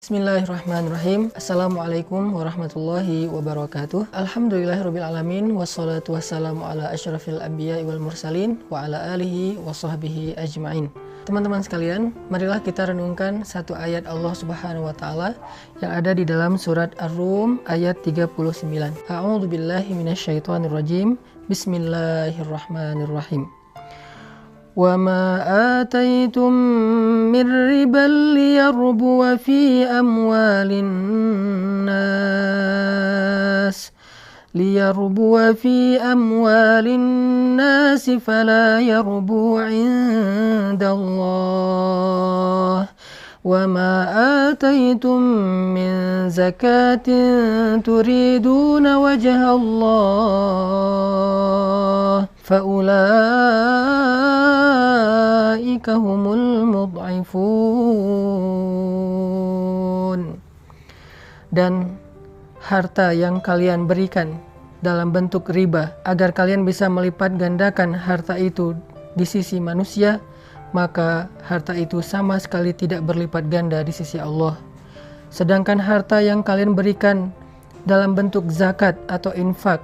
Bismillahirrahmanirrahim. Assalamualaikum warahmatullahi wabarakatuh. Alhamdulillahirabbil alamin wassalatu wassalamu ala asyrafil anbiya'i wal mursalin wa ala alihi wa sahbihi ajmain. Teman-teman sekalian, marilah kita renungkan satu ayat Allah Subhanahu wa taala yang ada di dalam surat Ar-Rum ayat 39. A'udzu billahi minasyaitonir rajim. Bismillahirrahmanirrahim. وَمَا آتَيْتُم مِّن رِّبًا لِّيَرْبُوَ فِي أَمْوَالِ النَّاسِ فَلَا يَرْبُو عِندَ اللَّهِ وَمَا آتَيْتُم مِّن زَكَاةٍ تُرِيدُونَ وَجْهَ اللَّهِ فَأُولَٰئِكَ هُمُ الْمُضْعِفُونَ. Dan harta yang kalian berikan dalam bentuk riba agar kalian bisa melipat gandakan harta itu di sisi manusia, maka harta itu sama sekali tidak berlipat ganda di sisi Allah. Sedangkan harta yang kalian berikan dalam bentuk zakat atau infak,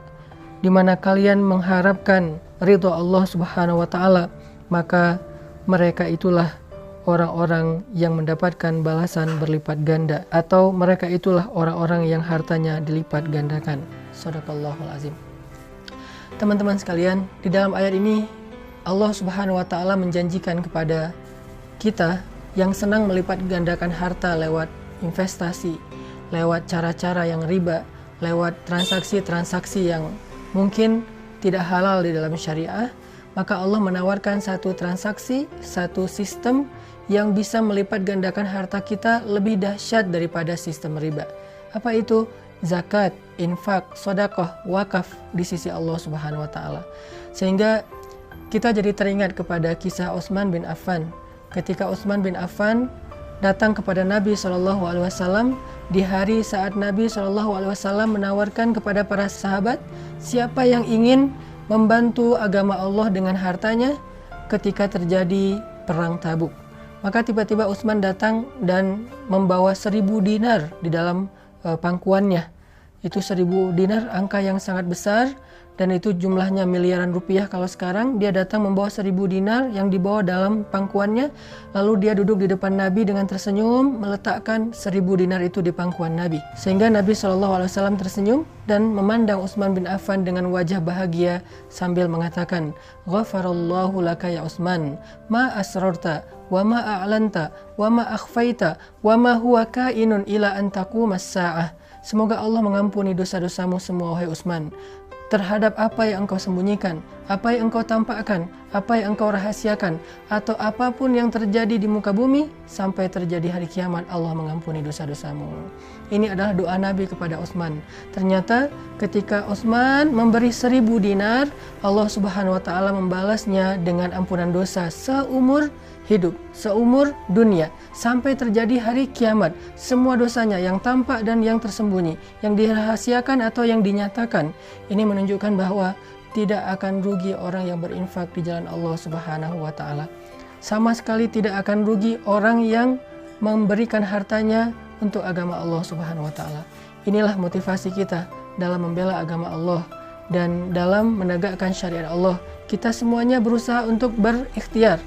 di mana kalian mengharapkan ridho Allah Subhanahu wa taala, maka mereka itulah orang-orang yang mendapatkan balasan berlipat ganda, atau mereka itulah orang-orang yang hartanya dilipat gandakan. Shadaqallahul azim. Teman-teman sekalian, di dalam ayat ini Allah Subhanahu wa taala menjanjikan kepada kita yang senang melipat gandakan harta lewat investasi, lewat cara-cara yang riba, lewat transaksi-transaksi yang mungkin tidak halal di dalam syariah, maka Allah menawarkan satu transaksi, satu sistem yang bisa melipat gandakan harta kita lebih dahsyat daripada sistem riba. Apa itu? Zakat, infak, sedekah, wakaf di sisi Allah Subhanahu wa taala. Sehingga kita jadi teringat kepada kisah Utsman bin Affan. Ketika Utsman bin Affan datang kepada Nabi SAW di hari saat Nabi SAW menawarkan kepada para sahabat, siapa yang ingin membantu agama Allah dengan hartanya ketika terjadi perang Tabuk. Maka tiba-tiba Utsman datang dan membawa 1000 dinar di dalam pangkuannya. Itu 1000 dinar, angka yang sangat besar, dan itu jumlahnya miliaran rupiah kalau sekarang. Dia datang membawa 1000 dinar yang dibawa dalam pangkuannya, lalu dia duduk di depan Nabi dengan tersenyum meletakkan 1000 dinar itu di pangkuan Nabi, sehingga Nabi SAW tersenyum dan memandang Utsman bin Affan dengan wajah bahagia sambil mengatakan, "Ghafarallahu laka ya Utsman, ma asrarta wa ma a'lanta wa ma akhfaita wa ma huwa kainun ila an taqumas sa'ah." Semoga Allah mengampuni dosa-dosamu semua, wahai Utsman, terhadap apa yang engkau sembunyikan, apa yang engkau tampakkan, apa yang engkau rahasiakan, atau apapun yang terjadi di muka bumi sampai terjadi hari kiamat, Allah mengampuni dosa-dosamu. Ini adalah doa Nabi kepada Utsman. Ternyata ketika Utsman memberi 1000 dinar, Allah Subhanahu wa taala membalasnya dengan ampunan dosa seumur hidup, seumur dunia, sampai terjadi hari kiamat. Semua dosanya yang tampak dan yang tersembunyi, yang dirahasiakan atau yang dinyatakan, ini menunjukkan bahwa tidak akan rugi orang yang berinfak di jalan Allah Subhanahu wa taala. Sama sekali tidak akan rugi orang yang memberikan hartanya untuk agama Allah Subhanahu wa taala. Inilah motivasi kita dalam membela agama Allah dan dalam menegakkan syariat Allah. Kita semuanya berusaha untuk berikhtiar,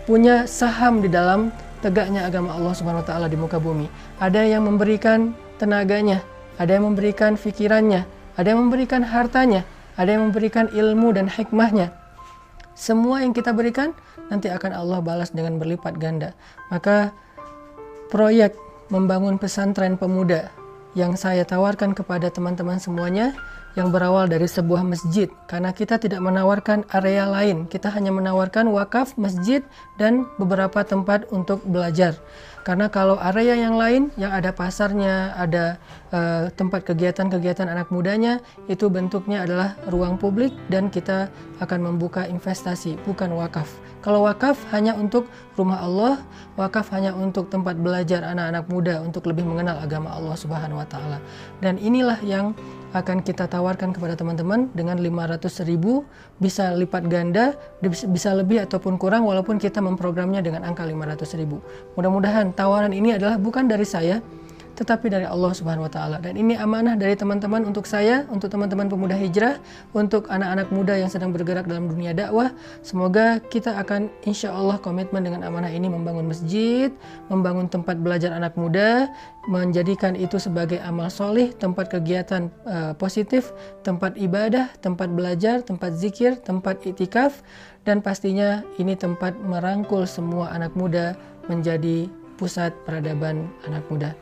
punya saham di dalam tegaknya agama Allah Subhanahu wa taala di muka bumi. Ada yang memberikan tenaganya, ada yang memberikan fikirannya, ada yang memberikan hartanya, ada yang memberikan ilmu dan hikmahnya. Semua yang kita berikan nanti akan Allah balas dengan berlipat ganda. Maka proyek membangun pesantren pemuda yang saya tawarkan kepada teman-teman semuanya, yang berawal dari sebuah masjid, karena kita tidak menawarkan area lain, kita hanya menawarkan wakaf, masjid, dan beberapa tempat untuk belajar. Karena kalau area yang lain yang ada pasarnya, ada tempat kegiatan-kegiatan anak mudanya, itu bentuknya adalah ruang publik dan kita akan membuka investasi, bukan wakaf. Kalau wakaf hanya untuk rumah Allah, wakaf hanya untuk tempat belajar anak-anak muda untuk lebih mengenal agama Allah Subhanahu wa taala. Dan inilah yang akan kita tawarkan kepada teman-teman dengan 500.000, bisa lipat ganda, bisa lebih ataupun kurang walaupun kita memprogramnya dengan angka 500.000. Mudah-mudahan tawaran ini adalah bukan dari saya, tetapi dari Allah Subhanahu wa Ta'ala. Dan ini amanah dari teman-teman untuk saya, untuk teman-teman pemuda hijrah, untuk anak-anak muda yang sedang bergerak dalam dunia dakwah. Semoga kita akan insya Allah komitmen dengan amanah ini, membangun masjid, membangun tempat belajar anak muda, menjadikan itu sebagai amal solih, tempat kegiatan positif, tempat ibadah, tempat belajar, tempat zikir, tempat iktikaf, dan pastinya ini tempat merangkul semua anak muda menjadi pusat peradaban anak muda.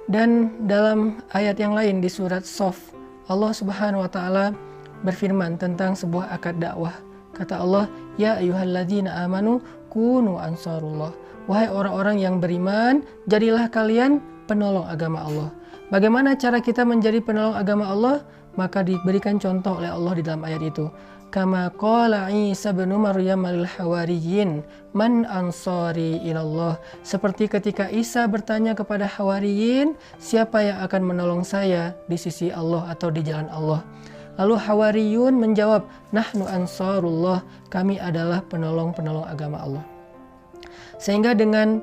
Dan dalam ayat yang lain di surat Shaf, Allah Subhanahu wa Ta'ala berfirman tentang sebuah akad dakwah. Kata Allah, ya ayyuhalladzina amanu kunu ansarullah. Wahai orang-orang yang beriman, jadilah kalian penolong agama Allah. Bagaimana cara kita menjadi penolong agama Allah? Maka diberikan contoh oleh Allah di dalam ayat itu. Kama qala Isa bin Maryam lil hawariyin man ansari ilallah. Seperti ketika Isa bertanya kepada hawariyin, siapa yang akan menolong saya di sisi Allah atau di jalan Allah? Lalu hawariyun menjawab, nahnu ansarullah, kami adalah penolong-penolong agama Allah. Sehingga dengan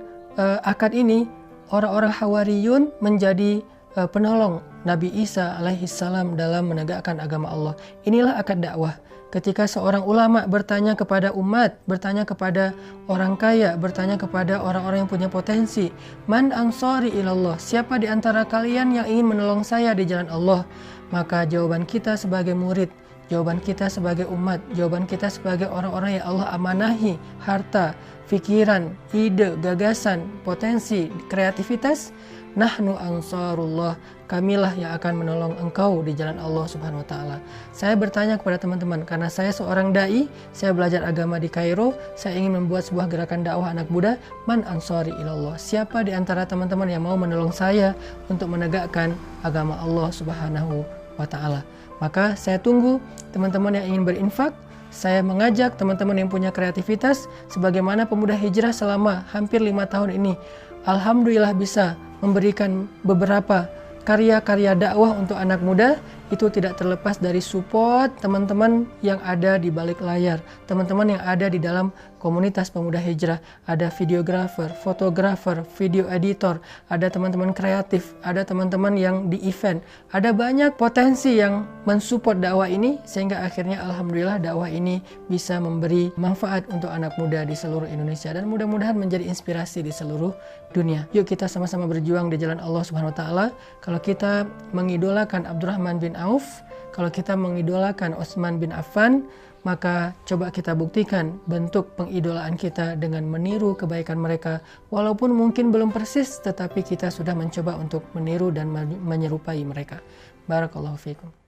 akad ini orang-orang hawariyun menjadi penolong Nabi Isa alaihissalam dalam menegakkan agama Allah. Inilah akad dakwah. Ketika seorang ulama bertanya kepada umat, bertanya kepada orang kaya, bertanya kepada orang-orang yang punya potensi, man ansari ilallah, siapa di antara kalian yang ingin menolong saya di jalan Allah? Maka jawaban kita sebagai murid, jawaban kita sebagai umat, jawaban kita sebagai orang-orang yang Allah amanahi harta, pikiran, ide, gagasan, potensi, kreativitas, nahnu ansarullah, kamilah yang akan menolong engkau di jalan Allah Subhanahu wa Ta'ala. Saya bertanya kepada teman-teman, karena saya seorang dai, saya belajar agama di Kairo, saya ingin membuat sebuah gerakan dakwah anak muda, man ansari ilallah, siapa di antara teman-teman yang mau menolong saya untuk menegakkan agama Allah Subhanahu wa Ta'ala? Maka saya tunggu teman-teman yang ingin berinfak. Saya mengajak teman-teman yang punya kreativitas, sebagaimana pemuda hijrah selama hampir 5 tahun ini, alhamdulillah bisa memberikan beberapa karya-karya dakwah untuk anak muda. Itu tidak terlepas dari support teman-teman yang ada di balik layar, teman-teman yang ada di dalam komunitas pemuda hijrah. Ada videografer, fotografer, video editor, ada teman-teman kreatif, ada teman-teman yang di event. Ada banyak potensi yang mensupport dakwah ini, sehingga akhirnya alhamdulillah dakwah ini bisa memberi manfaat untuk anak muda di seluruh Indonesia, dan mudah-mudahan menjadi inspirasi di seluruh dunia. Yuk kita sama-sama berjuang di jalan Allah Subhanahu wa Ta'ala. Kalau kita mengidolakan Abdurrahman bin Auf, kalau kita mengidolakan Utsman bin Affan, maka coba kita buktikan bentuk pengidolaan kita dengan meniru kebaikan mereka. Walaupun mungkin belum persis, tetapi kita sudah mencoba untuk meniru dan menyerupai mereka. Barakallahu fiikum.